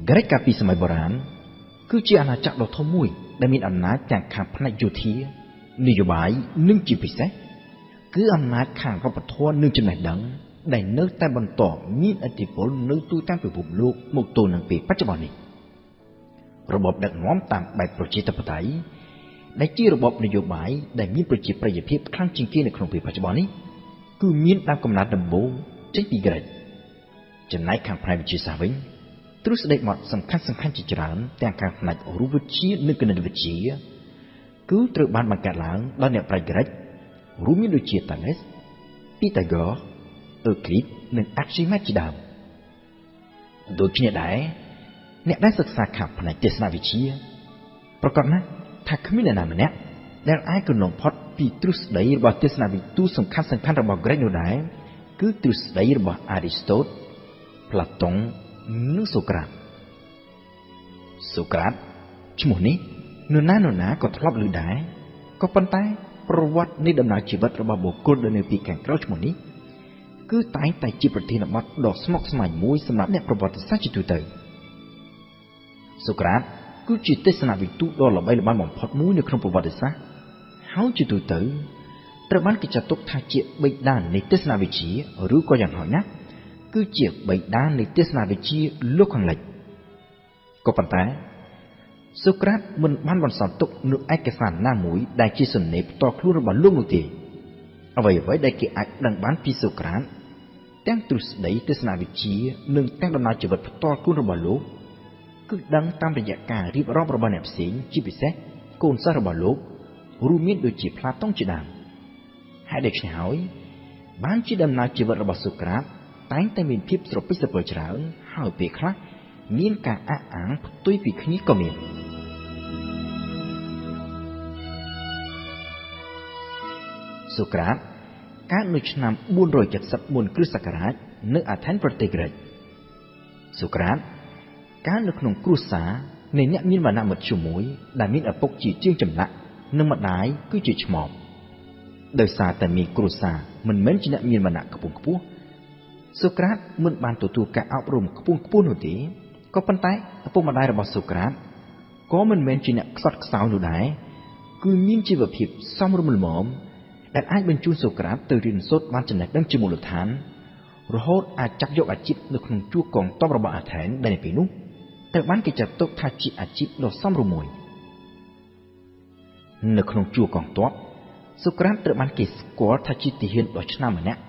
Greg កាលពីសម័យបុរាណគឺជាអាណាចក្រដ៏ធំមួយដែលមានអំណាចទាំងខាងផ្នែកយោធានយោបាយនិងជាពិសេសគឺអំណាចខាងវប្បធម៌និងចំណេះដឹងដែលនៅតែបន្តមានឥទ្ធិពលនៅទូទាំងពិភពលោកមកទល់នឹងពេលបច្ចុប្បន្ននេះរបបដឹកនាំតាមបែបប្រជាធិបតេយ្យដែលជារបបនយោបាយដែលមានប្រជាប្រិយភាពខ្លាំងជាងគេនៅក្នុងពេលបច្ចុប្បន្ននេះគឺមានដើមកំណើតដំបូងចេញពីក្រិចចំណែកខាងផ្នែកវិទ្យាសាស្ត្រវិញទ្រឹស្ដីបត់សំខាន់ជាច្រើនទាំងខាងផ្នែករូបវិទ្យានិងគណិតវិទ្យាគឺត្រូវបានបង្កើតឡើងដោយអ្នកប្រាជ្ញក្រិចរួមមានដូចជា Thales, Pythagore, Euclid និង Archimedes ជាដើមដូចគ្នាដែរអ្នកដែលសិក្សាខាងផ្នែកទស្សនវិជ្ជាប្រកបណាស់ថាគ្មាននរណាម្នាក់ដែលអាចកន្លងផុតពីទ្រឹស្ដីរបស់ទស្សនវិទូសំខាន់របស់ក្រិចនោះដែរគឺទ្រឹស្ដីរបស់ Aristotle, Platon និងសូក្រាតឈ្មោះនេះនរណាក៏ធ្លាប់ឮដែរក៏ប៉ុន្តែប្រវត្តិនៃដំណើរជីវិតរបស់បុគ្គលដែលនៅពីខាងក្រោយឈ្មោះនេះគឺតែងតែជាប្រធានបទដ៏ស្មុគស្មាញមួយសម្រាប់អ្នកប្រវត្តិសាស្ត្រជាទូទៅសូក្រាតគឺជាទស្សនវិទូដ៏ល្បីល្បាញបំផុតមួយនៅក្នុងប្រវត្តិសាស្ត្រហើយជាទូទៅត្រូវបានគេចាត់ទុកថាជាបេតានៃទស្សនវិជ្ជាឬក៏យ៉ាងហោចណាស់គឺជាបេតានៃទស្សនវិជ្ជាលោកខាងលិចក៏ប៉ុន្តែសូក្រាតមិនបានបន្សល់ទុកនូវឯកសារណាមួយដែលជាសន្និផ្ទាល់ខ្លួនរបស់លោកនោះទេអ្វីដែលគេអាចដឹងបានពីសូក្រាតទាំងទ្រឹស្ដីទស្សនវិជ្ជានិងទាំងដំណើរជីវិតផ្ទាល់ខ្លួនរបស់លោកគឺដឹងតាមរយៈការរៀបរាប់របស់អ្នកផ្សេងជាពិសេសកូនសិស្សរបស់លោករួមមានដូចជាផ្លាតុងជាដើមហើយដូច្នេះហើយបានជាដំណើរជីវិតរបស់សូក្រាតតែងតែមានភាពស្រពិចស្រពិលច្រើនហើយពេលខ្លះមានការអះអាងផ្ទុយពីគ្នាក៏មានសូក្រាតកើតនៅឆ្នាំ470មុនគ្រិស្តសករាជនៅអាថែនប្រទេសក្រិចសូក្រាតកើតនៅក្នុងគ្រួសារនៃអ្នកមានវណ្ណៈមធ្យមមួយដែលមានឪពុកជាជាងចម្លាក់និងម្ដាយគឺជាឆ្មបដោយសារតែមានគ្រួសារមិនមែនជាអ្នកមានវណ្ណៈខ្ពង់ខ្ពស់សូក្រាតមិនបានទទួលការអប់រំខ្ពង់ខ្ពស់នោះទេក៏ប៉ុន្តែឪពុកម្ដាយរបស់សូក្រាតក៏មិនមែនជាអ្នកខ្សត់ខ្សោយនោះដែរគឺមានជីវភាពសមរម្យល្មមដែលអាចបញ្ជូនសូក្រាតទៅរៀនសូត្របានចំណេះដឹងជាមូលដ្ឋានរហូតអាចចាប់យកអាជីពនៅក្នុងជួរកងទ័ពរបស់អាថែនដែលនៅពេលនោះត្រូវបានគេចាត់ទុកថាជាអាជីពដ៏សមរម្យមួយនៅក្នុងជួរកងទ័ពសូក្រាតត្រូវបានគេស្គាល់ថាជាទាហានដ៏ឆ្នើមម្នាក់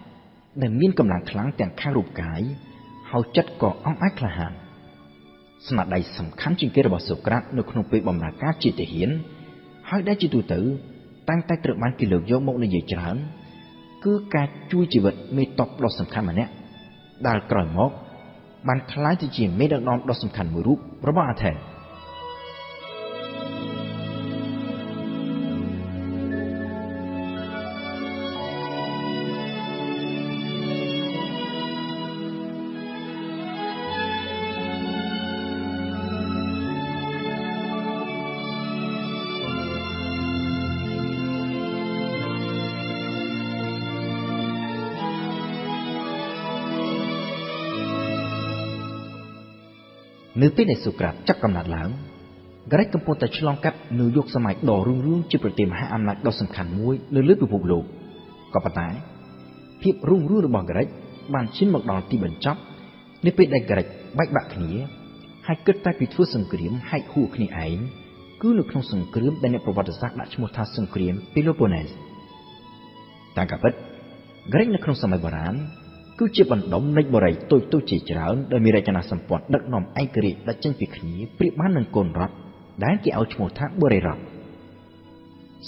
ដែលមានកម្លាំងខ្លាំងទាំងខាងរូបកាយហើយចិត្តក៏អង់អាចក្លាហានស្នាដៃសំខាន់ជាងគេរបស់សូក្រាតនៅក្នុងពេលបម្រើការជាទាហានហើយដែលជាទូទៅតែងតែត្រូវបានគេលើកយកមកនិយាយច្រើនគឺការជួយជីវិតមេទ័ពដ៏សំខាន់ម្នាក់ដែលក្រោយមកបានក្លាយទៅជាមេដឹកនាំដ៏សំខាន់មួយរូបរបស់អាថែននៅពេលដែលសូក្រាតចាប់កំណើតឡើងក្រិចកំពុងតែឆ្លងកាត់នៅយុគសម័យដ៏រុងរឿងជាប្រទេសមហាអំណាចដ៏សំខាន់មួយនៅលើពិភពលោកក៏ប៉ុន្តែភាពរុងរឿងរបស់ក្រិចបានឈានមកដល់ទីបញ្ចប់នៅពេលដែលក្រិចបែកបាក់គ្នាហើយគិតតែពីធ្វើសង្គ្រាមហែកហួរគ្នាឯងគឺនៅក្នុងសង្គ្រាមដែលអ្នកប្រវត្តិសាស្ត្រដាក់ឈ្មោះថាសង្គ្រាមពេឡូប៉ូណេសតាមការពិតក្រិចនៅក្នុងសម័យបុរាណគឺជាបណ្ដុំនៃបរិយាតូចជាច្រើនដែលមានរចនាសម្ព័ន្ធដឹកនាំឯករាជ្យដែលចេញពីគ្នាប្រៀបបាននឹងកូនរដ្ឋដែលគេឲ្យឈ្មោះថាបរិយារដ្ឋ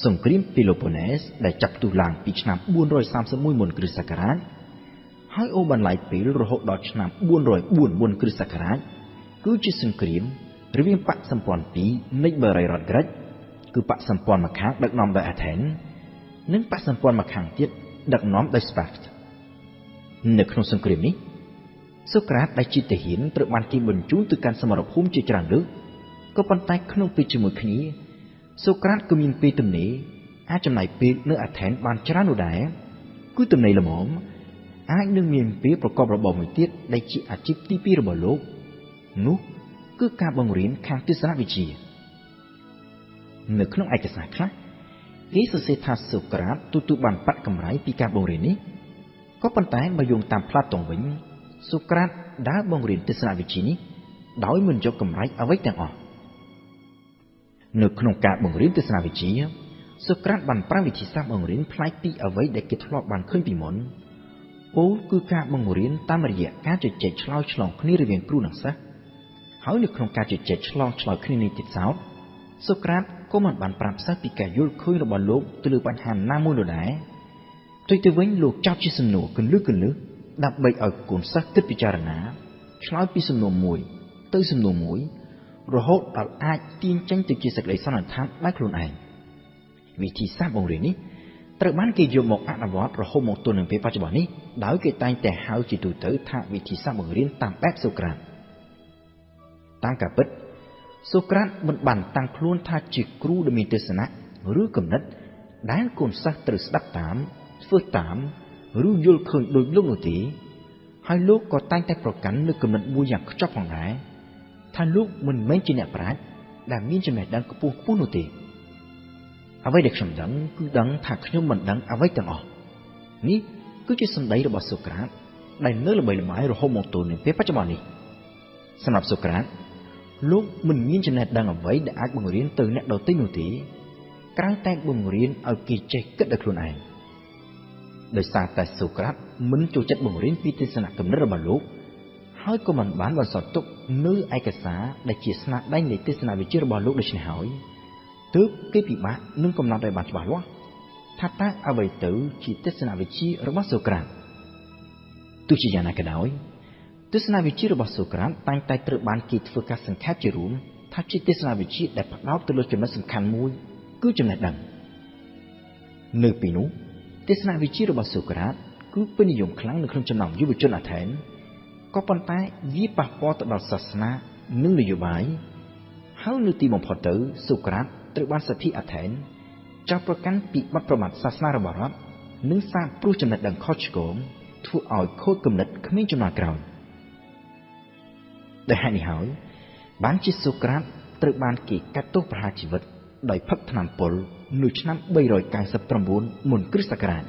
សង្គ្រាមពេឡូប៉ូណេសដែលចាប់ផ្ទុះឡើងពីឆ្នាំ431មុនគ្រិស្តសករាជហើយអូសបន្លាយពេលរហូតដល់ឆ្នាំ404មុនគ្រិស្តសករាជគឺជាសង្គ្រាមរវាងបកសម្ព័ន្ធពីរនៃបរិយារដ្ឋក្រិចគឺបកសម្ព័ន្ធម្ខាងដឹកនាំដោយអាថែននិងបកសម្ព័ន្ធម្ខាងទៀតដឹកនាំដោយស្ប៉ាร์តានៅក្នុងសង្គ្រាមនេះសូក្រាតដែលជាទាហានត្រូវបានគេបញ្ជូនទៅកាន់សមរភូមិជាច្រើនលើកក៏ប៉ុន្តែក្នុងពេលជាមួយគ្នាសូក្រាតក៏មានពេលទំនេរអាចចំណាយពេលនៅអាថែនបានច្រើននោះដែរគឺទំនេរល្មមអាចនឹងមានពេលប្រកបរបរមួយទៀតដែលជាអាជីពទី2របស់លោកនោះ គឺការបង្រៀនខាងទស្សនវិជ្ជានៅក្នុងឯកសារខ្លះគេសរសេរថាសូក្រាតទទួលបានប្រាក់កម្រៃពីការបង្រៀននេះក៏ប៉ុន្តែបើយោងតាមផ្លាតុងវិញសូក្រាតដើរបង្រៀនទស្សនវិជ្ជានេះដោយមិនយកកម្រៃអ្វីទាំងអស់នៅក្នុងការបង្រៀនទស្សនវិជ្ជាសូក្រាតបានប្រើវិធីសាស្ត្របង្រៀនប្លែកពីអ្វីដែលគេធ្លាប់បានឃើញពីមុនពោលគឺការបង្រៀនតាមរយៈការជជែកឆ្លើយឆ្លងគ្នារវាងគ្រូនិងសិស្សហើយនៅក្នុងការជជែកឆ្លងឆ្លើយគ្នានេះទៀតសោតសូក្រាតក៏មិនបានប្រាប់សិស្សពីការយល់ឃើញរបស់លោកទៅលើបញ្ហាណាមួយនោះដែរផ្ទុយទៅវិញលោកចោទជាសំណួរគន្លឹះដើម្បីឲ្យកូនសិស្សគិតពិចារណាឆ្លើយពីសំណួរមួយទៅសំណួរមួយរហូតដល់អាចទាញចេញទៅជាសេចក្តីសន្និដ្ឋានដោយខ្លួនឯងវិធីសាស្ត្របង្រៀននេះត្រូវបានគេយកមកអនុវត្តរហូតមកទល់នឹងពេលបច្ចុប្បន្ននេះដោយគេតែងតែហៅជាទូទៅថាវិធីសាស្ត្របង្រៀនតាមបែបសូក្រាតតាមការពិតសូក្រាតមិនបានតាំងខ្លួនថាជាគ្រូដែលមានទស្សនៈឬគំនិតដែលកូនសិស្សត្រូវស្ដាប់តាមធ្វើតាមឬយល់ឃើញដោយលោកនោះទេហើយលោកក៏តែងតែប្រកាន់នូវគំនិតមួយយ៉ាងខ្ជាប់ផងដែរថាលោកមិនមែនជាអ្នកប្រាជ្ញដែលមានចំណេះដឹងខ្ពស់នោះទេអ្វីដែលខ្ញុំដឹងគឺដឹងថាខ្ញុំមិនដឹងអ្វីទាំងអស់នេះគឺជាសម្ដីរបស់សូក្រាតដែលនៅល្បីល្បាញរហូតមកទល់នឹងពេលបច្ចុប្បន្ននេះសម្រាប់សូក្រាតលោកមិនមានចំណេះដឹងអ្វីដែលអាចបង្រៀនទៅអ្នកដទៃនោះទេក្រៅតែបង្រៀនឲ្យគេចេះគិតដោយខ្លួនឯងដោយសារតែសូក្រាតមិនចូលចិត្តបង្រៀនពីទស្សនៈគំនិតរបស់លោកហើយក៏មិនបានបន្សល់ទុកនៅឯកសារដែលជាស្នាដៃនៃទស្សនវិជ្ជារបស់លោកដូច្នេះហើយទើបគេពិបាកនឹងកំណត់ឲ្យបានច្បាស់លាស់ថាតើអ្វីទៅជាទស្សនវិជ្ជារបស់សូក្រាតទោះជាយ៉ាងណាក៏ដោយទស្សនវិជ្ជារបស់សូក្រាតតែងតែត្រូវបានគេធ្វើការសង្ខេបជារួមថាជាទស្សនវិជ្ជាដែលផ្ដោតទៅលើចំណុចសំខាន់មួយគឺចំណេះដឹងនៅពេលនោះទស្សនវិជ្ជារបស់សូក្រាតគឺពេញនិយមខ្លាំងនៅក្នុងចំណោមយុវជនអាថែនក៏ប៉ុន្តែវាប៉ះពាល់ទៅដល់សាសនានិងនយោបាយហើយនៅទីបំផុតទៅសូក្រាតត្រូវបានសភាអាថែនចោទប្រកាន់ពីបទប្រមាថសាសនារបស់រដ្ឋនិងសារព្រោះចំណេះដឹងខុសឆ្គងធ្វើឲ្យខូចគំនិតគ្មានចំណាក្រោយដោយហេតុនេះហើយបានជាសូក្រាតត្រូវបានគេកាត់ទោសប្រហារជីវិតដោយផឹកថ្នាំពុលនៅឆ្នាំ399មុនគ្រិស្តសករាជ